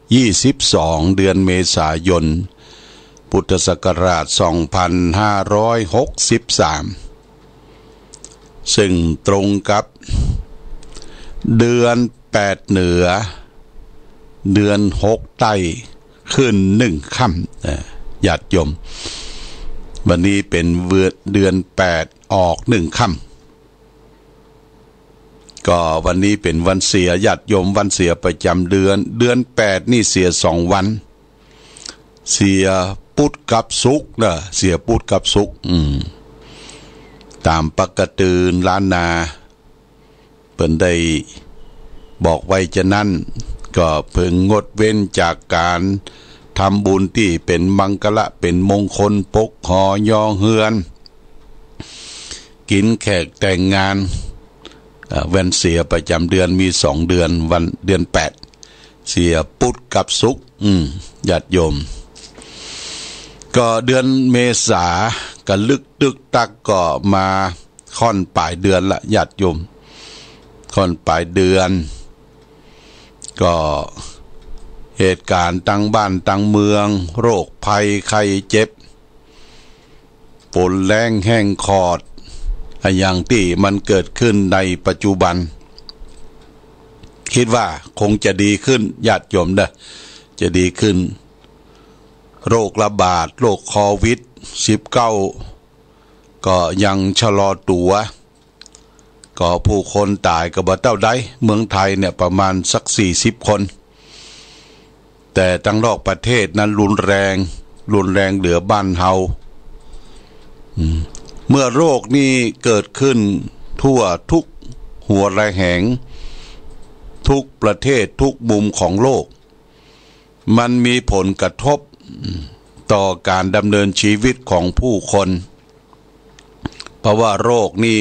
22เดือนเมษายนพุทธศักราช2563ซึ่งตรงกับเดือน8เหนือเดือน6ใต้ขึ้น1ค่ำญาติโยมวันนี้เป็นเดือน8ออก1ค่ำก็วันนี้เป็นวันเสียญาติโยมวันเสียประจำเดือน8นี่เสีย2วันเสียพุธกับศุกร์นะเสียพุธกับศุกร์ตามปกติล้านนาเพิ่นได้บอกไว้ฉะนั้นก็เพิ่งงดเว้นจากการทำบุญที่เป็นมังคละเป็นมงคลปกหอยอเฮือนกินแขกแต่งงานวันเสียประจำเดือนมี2เดือนวันเดือน8เสียพุธกับศุกร์ญาติโยมก็เดือนเมษาก็ลึกตึกตักก็มาค่อนปลายเดือนละญาติโยมค่อนปลายเดือนก็เหตุการณ์ตั้งบ้านตั้งเมืองโรคภัยไข้เจ็บฝนแรงแห้งขอดอย่างที่มันเกิดขึ้นในปัจจุบันคิดว่าคงจะดีขึ้นญาติโยมเด้อจะดีขึ้นโรคระบาดโรคโควิด19ก็ยังชะลอตัวก็ผู้คนตายก็บ่เท่าใดเมืองไทยเนี่ยประมาณสัก40คนแต่ทั้งนอกประเทศนั้นรุนแรงเหลือบ้านเฮาเมื่อโรคนี้เกิดขึ้นทั่วทุกหัวระแหงทุกประเทศทุกมุมของโลกมันมีผลกระทบต่อการดำเนินชีวิตของผู้คนเพราะว่าโรคนี้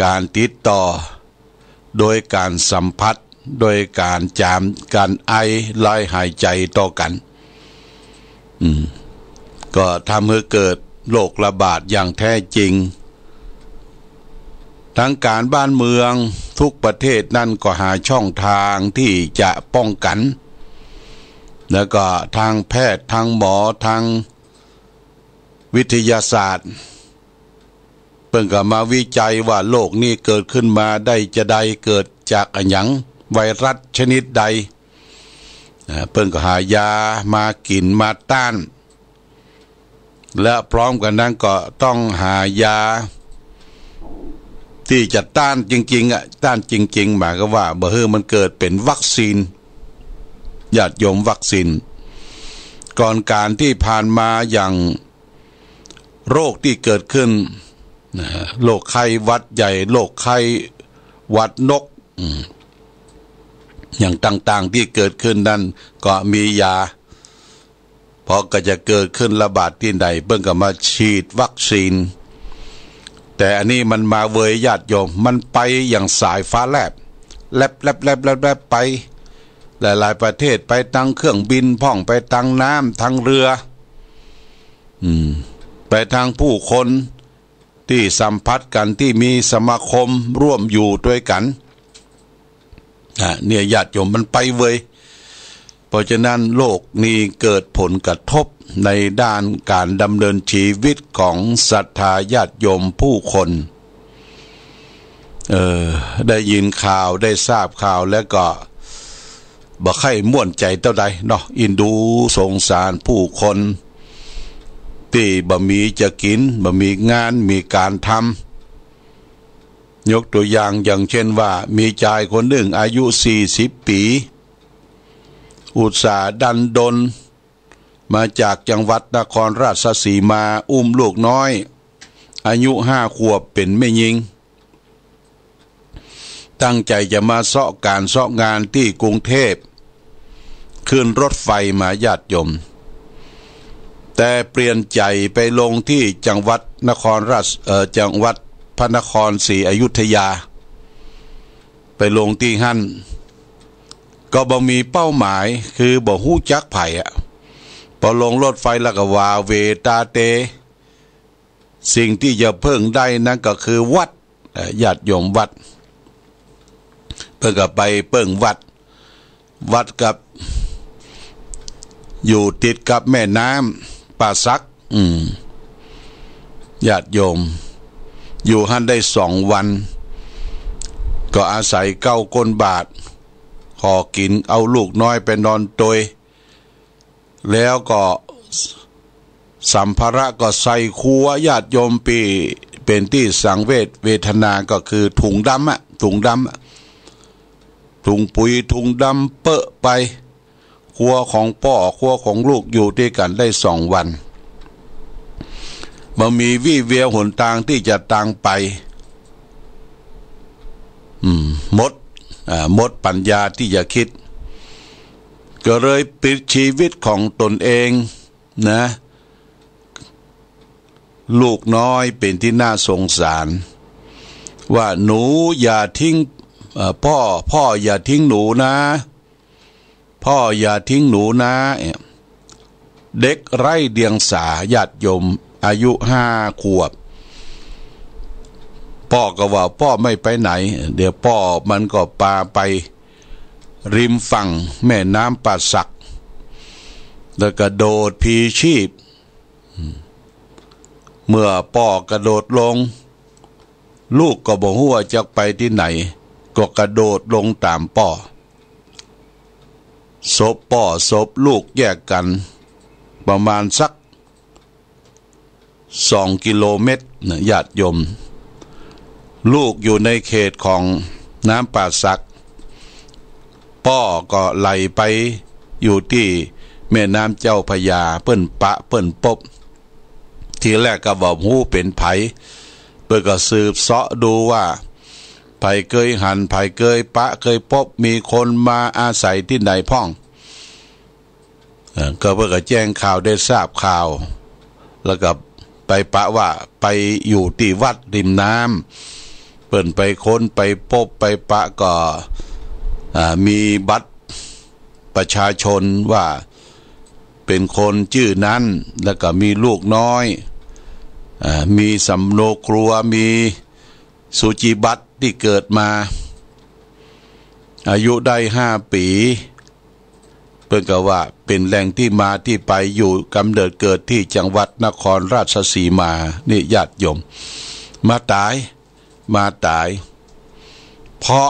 การติดต่อโดยการสัมผัสโดยการจามการไอลายหายใจต่อกันก็ทำให้เกิดโรคระบาดอย่างแท้จริงทั้งการบ้านเมืองทุกประเทศนั่นก็หาช่องทางที่จะป้องกันแล้วก็ทางแพทย์ทางหมอทางวิทยาศาสตร์เพิ่งก็มาวิจัยว่าโรคนี้เกิดขึ้นมาได้จะใดเกิดจากหยังไวรัสชนิดใดเพิ่งก็หายามากินมาต้านและพร้อมกันนั้นก็ต้องหายาที่จะต้านจริงๆต้านจริงๆหมายก็ว่ามันเกิดเป็นวัคซีนญาติโยมวัคซีนก่อนการที่ผ่านมาอย่างโรคที่เกิดขึ้นโรคไข้หวัดใหญ่โรคไข้หวัดนกอย่างต่างๆที่เกิดขึ้นนั้นก็มียาพอก็จะเกิดขึ้นระบาดที่ใดเพิ่งก็มาฉีดวัคซีนแต่อันนี้มันมาเวยญาติโยมมันไปอย่างสายฟ้าแลบไปหลายๆประเทศไปตั้งเครื่องบินพ่องไปตั้งน้ำทางเรือไปทางผู้คนที่สัมผัสกันที่มีสมาคมร่วมอยู่ด้วยกันเนี่ยญาติโยมมันไปเว้ยเพราะฉะนั้นโลกนี้เกิดผลกระทบในด้านการดำเนินชีวิตของศรัทธาญาติโยมผู้คนได้ยินข่าวได้ทราบข่าวแล้วก็บ่ค่อยม่วนใจเท่าใดเนาะอินดูสงสารผู้คนที่บ่มีจะกินบ่มีงานมีการทำยกตัวอย่างเช่นว่ามีชายคนหนึ่งอายุ40 ปีอุตส่าห์ดันดนมาจากจังหวัดนครราชสีมาอุ้มลูกน้อยอายุ5 ขวบเป็นแม่หญิงตั้งใจจะมาเสาะการเสาะงานที่กรุงเทพขึ้นรถไฟมาญาติโยมแต่เปลี่ยนใจไปลงที่จังหวัดนครราชจังหวัดพระนครศรีอยุธยาไปลงที่หั่นก็บ่มีเป้าหมายคือบ่ฮู้จักไผพอลงรถไฟแล้วก็ว่าเวตาเตสิ่งที่จะเพิ่งได้นั้นก็คือวัดญาติโยมวัดเพิ่งก็ไปเพิ่งวัดกับ อยู่ติดกับแม่น้ำป่าซักญาติโยมอยู่หันได้2 วันก็อาศัยเก้าก้นบาทขอกินเอาลูกน้อยไปนอนตยแล้วก็สัมภาระก็ใส่ครัวญาติโยมปีเป็นที่สังเวทนาก็คือถุงดำถุงปุ๋ยถุงดำเปอะไปครัวของพ่อครัวของลูกอยู่ด้วยกันได้2 วันบ่มีวี่แววหนทางที่จะต่างไปหมดปัญญาที่จะคิดก็เลยปิดชีวิตของตนเองนะลูกน้อยเป็นที่น่าสงสารว่าหนูอย่าทิ้งพ่ออย่าทิ้งหนูนะพ่ออย่าทิ้งหนูนะเด็กไร้เดียงสาญาติโยมอายุ5 ขวบพ่อก็ว่าพ่อไม่ไปไหนเดี๋ยวพ่อมันก็พาไปริมฝั่งแม่น้ำป่าสักแล้วก็โดดพีชีพเมื่อพ่อกระโดดลงลูกก็บอกว่าจะไปที่ไหนก็กระโดดลงตามพ่อศพพ่อศพลูกแยกกันประมาณสัก2 กิโลเมตรญาติโยมลูกอยู่ในเขตของน้ำป่าสักพ่อก็ไหลไปอยู่ที่แม่น้ำเจ้าพระยาเปิ้นปบทีแรกก็บอกหูเป็นไผเปิ้นก็สืบเสาะดูว่าไผเคยหันไผเคยเคยพบมีคนมาอาศัยที่ไหนพ่องก็เพิ่นก็แจ้งข่าวได้ทราบข่าวแล้วก็ไปว่าไปอยู่ที่วัดริมน้ำเปิ้นไปค้นไปพบไปก็มีบัตรประชาชนว่าเป็นคนชื่อนั้นแล้วก็มีลูกน้อยมีสำโนครัวมีสุจิบัตรที่เกิดมาอายุได้5 ปีเพิ่นก็ว่าเป็นแหล่งที่มาที่ไปอยู่กำเนิดเกิดที่จังหวัดนครราชสีมานี่ญาติโยมมาตายเพราะ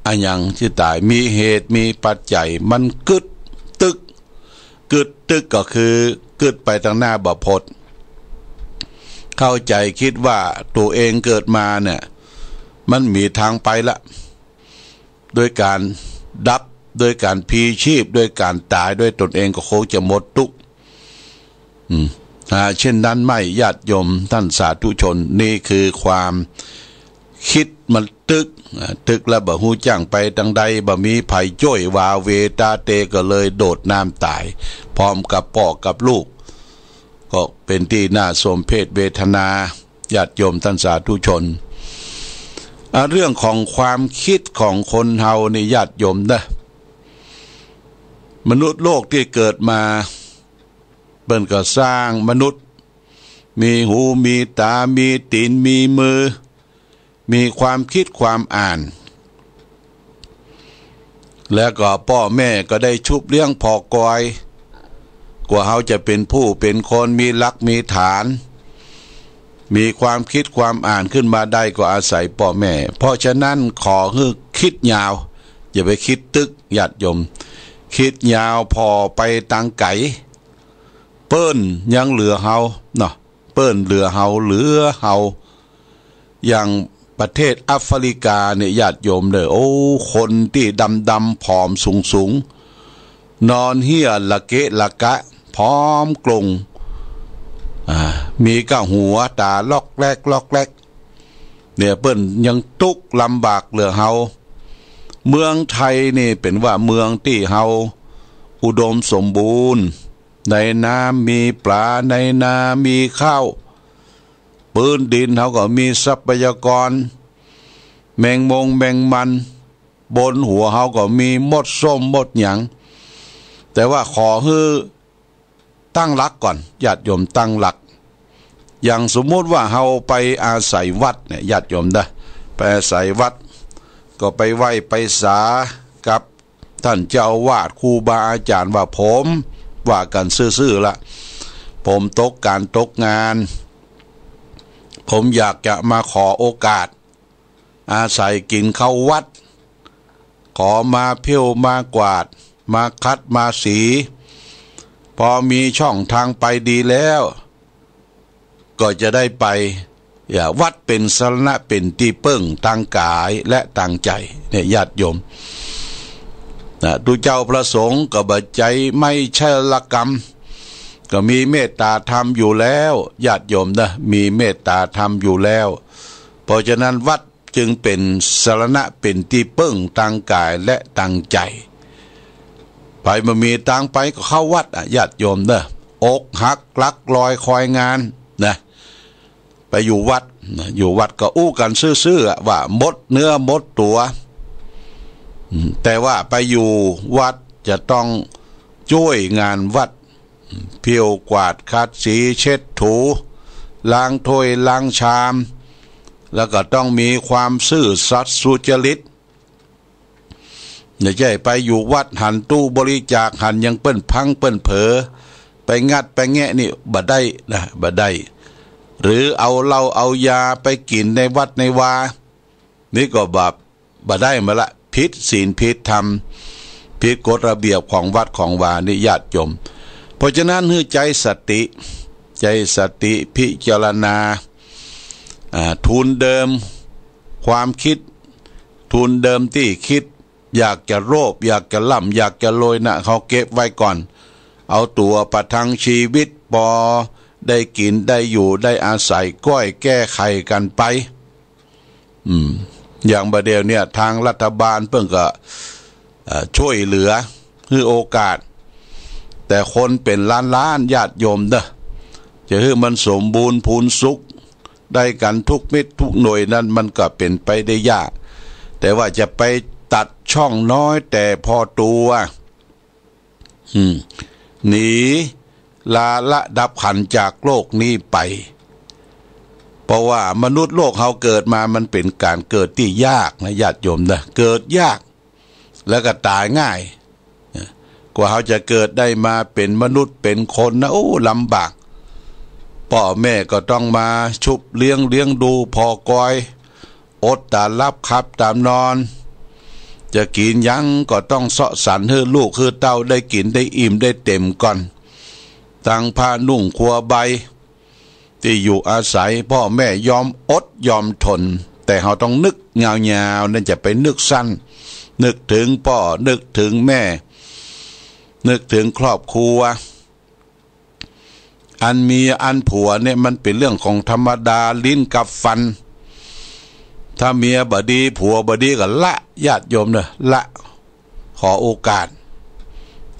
อันยังที่ตายมีเหตุมีปัจจัยมันกึดตึกก็คือกึดไปทางหน้าบ่พดเข้าใจคิดว่าตัวเองเกิดมาเนี่ยมันมีทางไปละโดยการดับโดยการพีชีพโดยการตายด้วยตนเองก็คงจะหมดทุกเช่นนั้นไม่ญาติโยมท่านสาธุชนนี่คือความคิดมันตึกแล้วบ่ฮู้จังไปทางใดบ่มีไผจ้อยวาเวตาเตก็เลยโดดน้ำตายพร้อมกับพ่อกับลูกก็เป็นที่น่าสมเพชเวทนาญาติโยมท่านสาธุชนเรื่องของความคิดของคนเฮานี่ญาติโยมนะมนุษย์โลกที่เกิดมาเปิ้นก็สร้างมนุษย์มีหูมีตามีตีนมีมือมีความคิดความอ่านแล้วก็พ่อแม่ก็ได้ชุบเลี้ยงพอกอยกว่าเขาจะเป็นผู้เป็นคนมีหลักมีฐานมีความคิดความอ่านขึ้นมาได้ก็อาศัยพ่อแม่เพราะฉะนั้นขอให้คิดยาวอย่าไปคิดตึกญาติโยมคิดยาวพอไปตังไก่เปิ้นยังเหลือเฮาเนาะเปิ้นเหลือเฮาอย่างประเทศแอฟริกาเนี่ยญาติโยมเลยโอ้คนที่ดำผอมสูงนอนเหี้ยละเกะละกะพร้อมกลงมีก้าหัวตาล็อกแรกเนี่ยเปิ้นยังทุกข์ลำบากเหลือเฮาเมืองไทยนี่เป็นว่าเมืองที่เฮาอุดมสมบูรณ์ในน้ำมีปลาในนามีข้าวพื้นดินเขาก็มีทรัพยากรแมงมันบนหัวเขาก็มีมดส้มมดหยังแต่ว่าขอให้ตั้งหลักก่อนญาติโยมตั้งหลักอย่างสมมติว่าเขาไปอาศัยวัดเนี่ยญาติโยมนะไปอาศัยวัดก็ไปไหว้ไปสากับท่านเจ้าอาวาสครูบาอาจารย์ว่าผม ว่ากันซื่อๆละผมตกการตกงานผมอยากจะมาขอโอกาสอาศัยกินข้าววัดขอมาเพี้ยวมากวาดมาคัดมาสีพอมีช่องทางไปดีแล้วก็จะได้ไปวัดเป็นสรณะเป็นที่เปิ้งทางกายและทางใจเนี่ยญาติโยมทุเจ้าพระสงฆ์ก็บัดใจไม่ใช่ละกรรมก็มีเมตตาธรรมอยู่แล้วญาติโยมนะมีเมตตาธรรมอยู่แล้วเพราะฉะนั้นวัดจึงเป็นสรณะเป็นที่เปิ้งทางกายและทางใจไปมามีตังไปก็เข้าวัดญาติโยมนะอกหักลักลอยคอยงานนะไปอยู่วัดอยู่วัดก็อู้กันซื่อๆว่าหมดเนื้อหมดตัวแต่ว่าไปอยู่วัดจะต้องช่วยงานวัดเพียวกวาดคัดสีเช็ดถูล้างถ้วยล้างชามแล้วก็ต้องมีความซื่อสัตย์สุจริตอย่าใช่ไปอยู่วัดหันตู้บริจาคหันยังเปิ้นพังเปิ้นเผลอไปงัดไปแงะนี่บ่ได้นะบ่ได้หรือเอาเหล้าเอายาไปกินในวัดในวานี่ก็บ่ได้มาละผิดศีลผิดธรรมผิดกฎระเบียบของวัดของวานิญาติโยมเพราะฉะนั้นให้ใจสติพิจารณาทุนเดิมความคิดทุนเดิมที่คิดอยากจะโลภอยากจะล่ำอยากจะรวยนะเขาเก็บไว้ก่อนเอาตัวประทังชีวิตพอได้กินได้อยู่ได้อาศัยก้อยแก้ไขกันไปอย่างประเดี๋ยวเนี่ยทางรัฐบาลเพิ่งก็ช่วยเหลือคือโอกาสแต่คนเป็นล้านญาติโยมเด้อจะให้มันสมบูรณ์พูนสุขได้กันทุกเม็ดทุกหน่วยนั้นมันก็เป็นไปได้ยากแต่ว่าจะไปตัดช่องน้อยแต่พอตัวหนีลาละดับขันจากโลกนี้ไปเพราะว่ามนุษย์โลกเขาเกิดมามันเป็นการเกิดที่ยากนะญาติโยมนะเกิดยากแล้วก็ตายง่ายกว่าเขาจะเกิดได้มาเป็นมนุษย์เป็นคนนะโอ้ลำบากพ่อแม่ก็ต้องมาชุบเลี้ยงดูพอกอยอดตาลับขับตามนอนจะกินยังก็ต้องเสาะสรรให้ลูกคือเต้าได้กินได้อิ่มได้เต็มก่อนตั้งผ้านุ่งครัวใบที่อยู่อาศัยพ่อแม่ยอมอดยอมทนแต่เขาต้องนึกยาวๆนั่นจะไปนึกสั้นนึกถึงพ่อนึกถึงแม่นึกถึงครอบครัวอันเมียอันผัวเนี่ยมันเป็นเรื่องของธรรมดาลิ้นกับฟันถ้าเมียบดีผัวบดีก็ละญาติโยมเนอะละขอโอกาส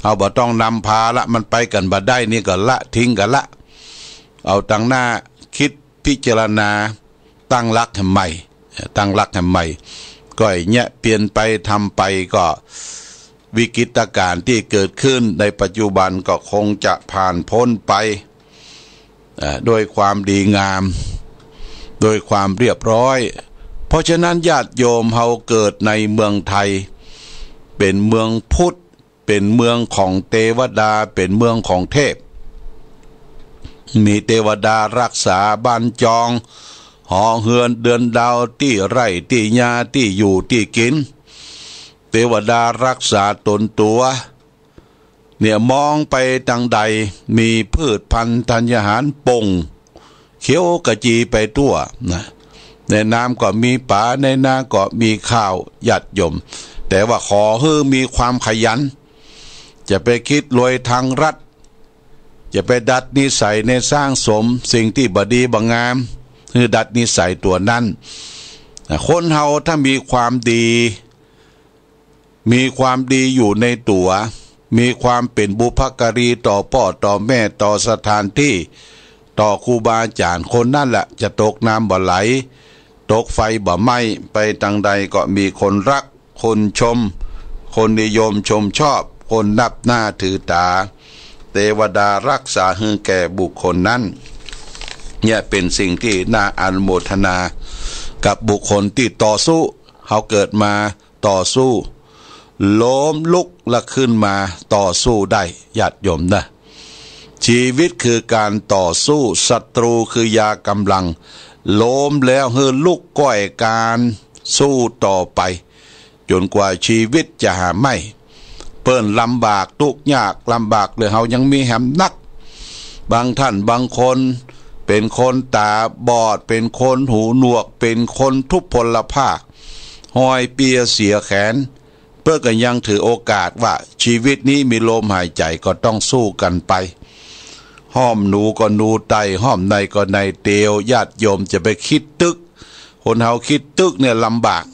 เอาบ่ต้องนำพาละมันไปกันบ่ได้นี่ก็ละทิ้งกันละเอาตั้งหน้าคิดพิจารณาตั้งรักให้ใหม่ตั้งรักให้ใหม่ก็เนี่ยเปลี่ยนไปทำไปก็วิกฤตการณ์ที่เกิดขึ้นในปัจจุบันก็คงจะผ่านพ้นไปโดยความดีงามโดยความเรียบร้อยเพราะฉะนั้นญาติโยมเฮาเกิดในเมืองไทยเป็นเมืองพุทธเป็นเมืองของเทวดาเป็นเมืองของเทพมีเทวดารักษาบ้านจองหอเฮือนเดือนดาวที่ไร่ที่ยาที่อยู่ที่กินเทวดารักษาตนตัวเนี่ยมองไปทางใดมีพืชพันธุ์ธัญญาหารปงเขียวกระจีไปทั่วนะในน้ำก็มีป่าในนาก็มีข้าวหยัดยมแต่ว่าขอให้มีความขยันจะไปคิดรวยทางรัฐจะไปดัดนิสัยในสร้างสมสิ่งที่บดีบงามคือดัดนิสัยตัวนั้นคนเฮาถ้ามีความดีอยู่ในตัวมีความเป็นบุพการีต่อพ่อต่อแม่ต่อสถานที่ต่อครูบาอาจารย์คนนั่นแหละจะตกน้ำบ่ไหลตกไฟบ่ไหม้ไปทางใดก็มีคนรักคนชมคนนิยมชมชอบคนนับหน้าถือตาเทวดารักษาให้แก่บุคคลนั้นเนี่ยเป็นสิ่งที่น่าอนุโมทนากับบุคคลที่ต่อสู้เขาเกิดมาต่อสู้ล้มลุกและขึ้นมาต่อสู้ได้ญาติโยมนะ ชีวิตคือการต่อสู้ศัตรูคือยากำลังล้มแล้วเฮือลุกก้อยการสู้ต่อไปจนกว่าชีวิตจะหาไม่เปิ้นลำบากทุกข์ยากลำบากเลยเฮายังมีแหมนักบางท่านบางคนเป็นคนตาบอดเป็นคนหูหนวกเป็นคนทุพพลภาพห้อยเปียเสียแขนเพื่อก็ยังถือโอกาสว่าชีวิตนี้มีลมหายใจก็ต้องสู้กันไปห้อมหนูก็หนูไตห้อมในก็ในเตียวญาติโยมจะไปคิดตึกคนเฮาคิดตึกเนี่ยลำบาก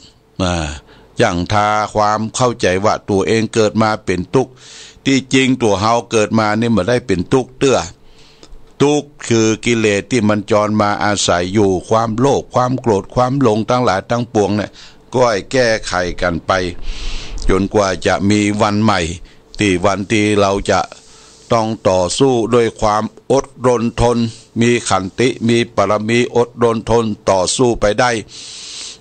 อย่างทาความเข้าใจว่าตัวเองเกิดมาเป็นทุกข์ที่จริงตัวเฮาเกิดมานี่ไม่ได้เป็นทุกข์เตื้อทุกข์คือกิเลสที่มันจรมาอาศัยอยู่ความโลภความโกรธความหลงทั้งหลายทั้งปวงเนี่ยก็ให้แก้ไขกันไปจนกว่าจะมีวันใหม่ที่วันที่เราจะต้องต่อสู้ด้วยความอดรนทนมีขันติมีปรมีอดรนทนต่อสู้ไปได้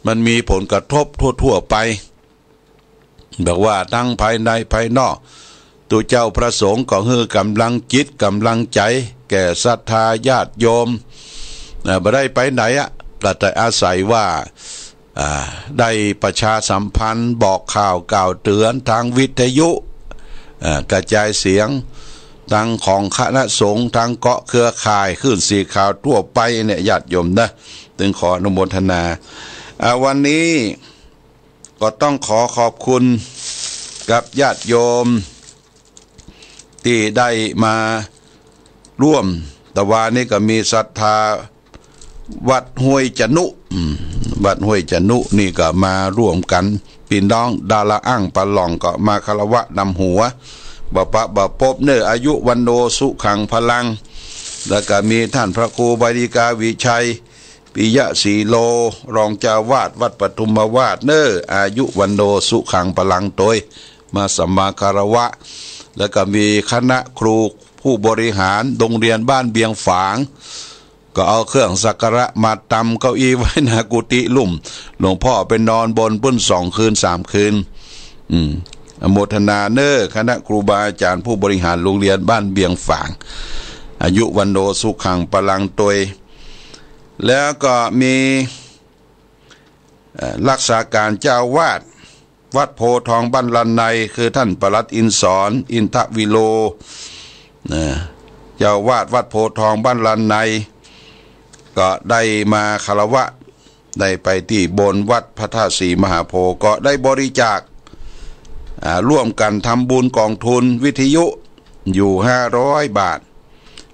มันมีผลกระทบทั่วๆไปแบบว่าทั้งภายในภายนอกตัวเจ้าพระสงฆ์ก็คือกำลังจิตกำลังใจแก่ศรัทธาญาติโยมไม่ได้ไปไหนแต่อาศัยว่าได้ประชาสัมพันธ์บอกข่าวกล่าวเตือนทางวิทยุกระจายเสียงทางของคณะสงฆ์ทางเกาะเครือข่ายขึ้นสีข่าวทั่วไปเนี่ยญาติโยมนะจึงขออนุโมทนาวันนี้ก็ต้องขอขอบคุณกับญาติโยมที่ได้มาร่วมแต่ว่านี่ก็มีศรัทธาวัดห้วยจนุวัดห้วยจนุนี่ก็มาร่วมกันพี่น้องดาราอ้างปะหล่องก็มาคารวะนำหัวบะปะบะปบเนออายุวันโนสุขังพลังแล้วก็มีท่านพระครูบดิกาวิชัยปิยะสีโลรองเจ้าวาดวัดปทุมวาสเนออายุวันโนสุขังพลังโดยมาสัมมาคารวะแล้วก็มีคณะครูผู้บริหารโรงเรียนบ้านเบียงฝางก็เอาเครื่องสักการะมาตำเก้าอี้ไว้หน้ากุฏิลุ่มหลวงพ่อเป็นนอนบนปุ้น2 คืน 3 คืนอโมทนาเนอคณะครูบาอาจารย์ผู้บริหารโรงเรียนบ้านเบียงฝางอายุวันโนสุขังพลังตยแล้วก็มีรักษาการเจ้าวาดวัดโพทองบ้านลันในคือท่านปลัดอินสอนอินทวิโลเจ้าวาดวัดโพทองบ้านลันในก็ได้มาคารวะได้ไปที่บนวัดพระธาตุศรีมหาโพธิ์ก็ได้บริจาคร่วมกันทำบุญกองทุนวิทยุอยู่500 บาท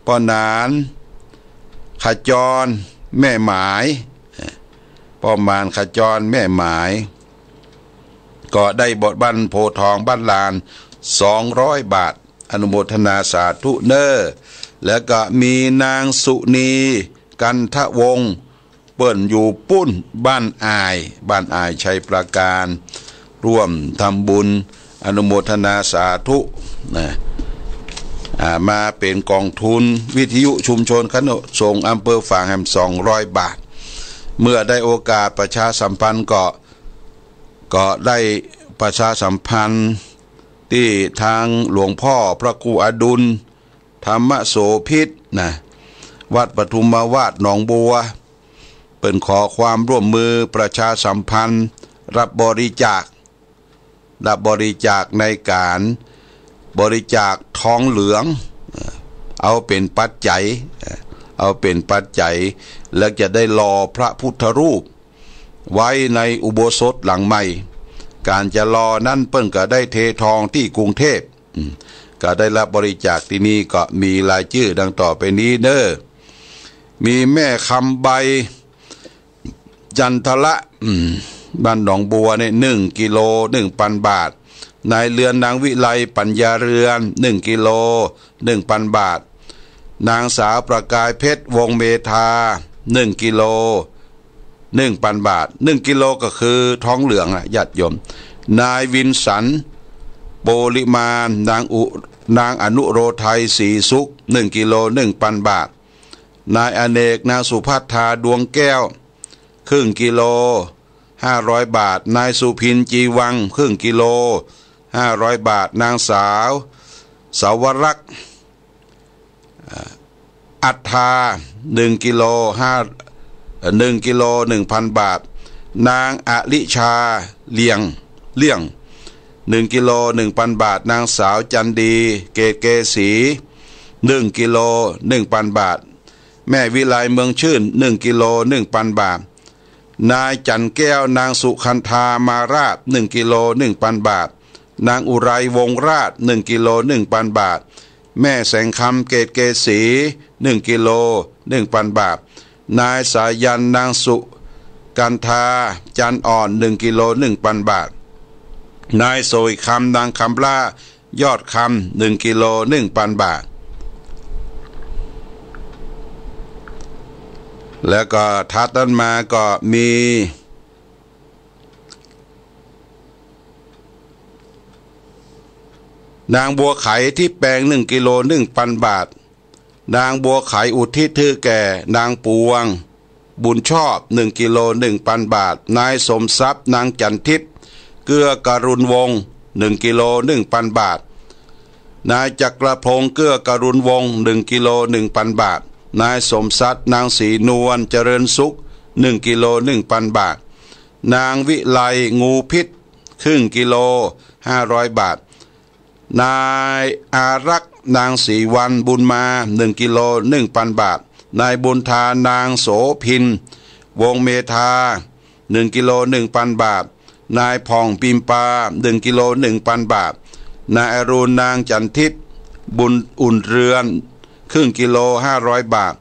ป้อนานขจรแม่หมายป้อมานขจรแม่หมายก็ได้บทบันโพทองบ้านลาน200 บาทอนุโมทนาสาธุเนอแล้วก็มีนางสุนีกันทวงศ์เปิ้นอยู่ปุ้นบ้านอายชัยประการร่วมทำบุญอนุโมทนาสาธุมาเป็นกองทุนวิทยุชุมชนคณะสงฆ์อำเภอฝางแหม200 บาทเมื่อได้โอกาสประชาสัมพันธ์ก็ได้ประชาสัมพันธ์ที่ทางหลวงพ่อพระครูอดุลธรรมโสภิตวัดปทุมวาสหนองบัวเป็นขอความร่วมมือประชาสัมพันธ์รับบริจาคในการบริจาคทองเหลืองเอาเป็นปัจจัยแล้วจะได้รอพระพุทธรูปไว้ในอุโบสถหลังใหม่การจะรอนั่นเปิ้นก็ได้เททองที่กรุงเทพก็ได้รับบริจาคที่นี่ก็มีรายชื่อดังต่อไปนี้เด้อมีแม่คำใบจันทละบ้านหนองบัวเนี่ย1 กิโล 1,000 บาทนายเรือนนางวิไลปัญญาเรือน1 กิโล 1,000 บาทนางสาวประกายเพชรวงเมธา1 กิโล 1,000 บาท1 กิโลก็คือทองเหลืองญาติโยมนายวินสันโปลิมานนางอนุโรไทยศรีสุข1 กิโล 1,000 บาทนายอเนกนางสุภัทธาดวงแก้ว1 กิโล 500 บาทนายสุพินจีวัง1 กิโล 500 บาทนางสาวสาวรักษ์ อัฏฐา1 กิโล1,000 บาทนางอลิชาเลี่ยง1 กิโล 1,000 บาทนางสาวจันดีเกตเกษี1 กิโล 1,000 บาทแม่วิไลเมืองชื่น1 กิโล 1,000 บาทนายจันแก้วนางสุคันธามาราช1 กิโล 1,000 บาทนางอุไรวงราช1 กิโล 1,000 บาทแม่แสงคำเกตเกษี1 กิโล 1,000 บาทนายสายันนางสุกันธาจันอ่อน1 กิโล 1,000 บาทนายโสยคำนางคำล่ายอดคำ1 กิโล 1,000 บาทแล้วก็ทัดนั้นมาก็มีนางบัวไขที่แปลง1 กิโล 1,000 บาทนางบัวไขอุทิศถือแก่นางปวงบุญชอบ1 กิโล 1,000 บาทนายสมทรัพย์นางจันทิพย์เกื้อการุณวงศ์1 กิโล 1,000 บาทนายจักรพงศ์เกื้อการุณวงศ์1 กิโล 1,000 บาทนายสมศักดิ์นางศรีนวลเจริญสุข1 กิโล 1,000 บาทนางวิไลงูพิษครึ่งกิโล500 บาทนายอารักษ์นางศรีวันบุญมา1 กิโล 1,000 บาทนายบุญทานางโสพินวงเมธา1 กิโล 1,000 บาทนายผ่องปิมปา1 กิโล 1,000 บาทนายอรุณนางจันทิพย์บุญอุ่นเรือนครึ่งกิโล500 บาท